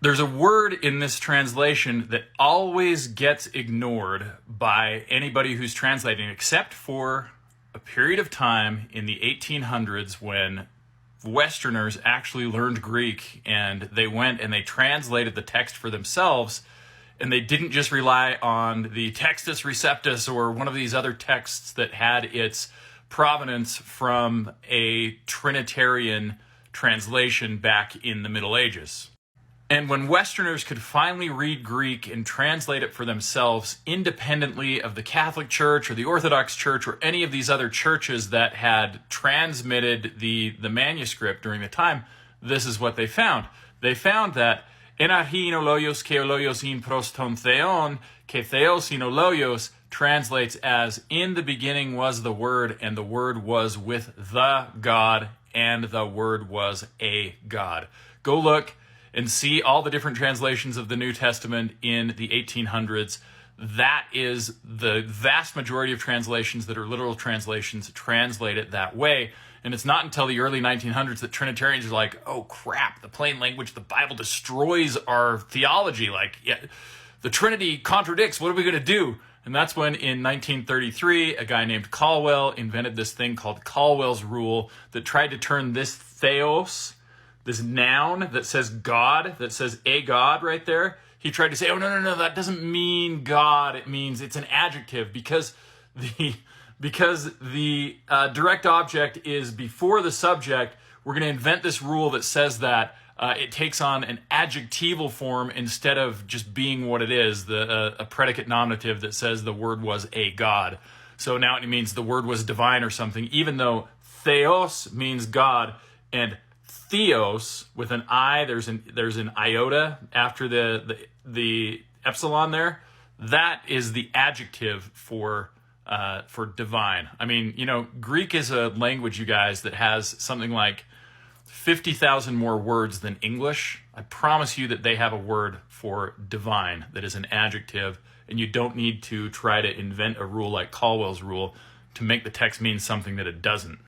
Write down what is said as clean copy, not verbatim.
There's a word in this translation that always gets ignored by anybody who's translating, except for a period of time in the 1800s when Westerners actually learned Greek and they went and they translated the text for themselves, and they didn't just rely on the Textus Receptus or one of these other texts that had its provenance from a Trinitarian translation back in the Middle Ages. And when Westerners could finally read Greek and translate it for themselves independently of the Catholic Church or the Orthodox Church or any of these other churches that had transmitted the manuscript during the time, this is what they found. They found that enarhin oloios ke oloios in proston theon ke theos in oloios translates as in the beginning was the Word, and the Word was with the God, and the Word was a God. Go look and see all the different translations of the New Testament in the 1800s. That is the vast majority of translations that are literal translations translate it that way. And it's not until the early 1900s that Trinitarians are like, oh crap, the plain language of the Bible destroys our theology. Like, yeah, the Trinity contradicts, what are we going to do? And that's when in 1933, a guy named Caldwell invented this thing called Caldwell's rule that tried to turn this theos, this noun that says God, that says a God right there, he tried to say, oh, no, that doesn't mean God. It means it's an adjective because the direct object is before the subject. We're going to invent this rule that says that it takes on an adjectival form instead of just being what it is, a predicate nominative that says the Word was a God. So now it means the Word was divine or something, even though theos means God, and theos with an I, there's an iota after the epsilon there. That is the adjective for divine. I mean, Greek is a language, you guys, that has something like 50,000 more words than English. I promise you that they have a word for divine that is an adjective, and you don't need to try to invent a rule like Caldwell's rule to make the text mean something that it doesn't.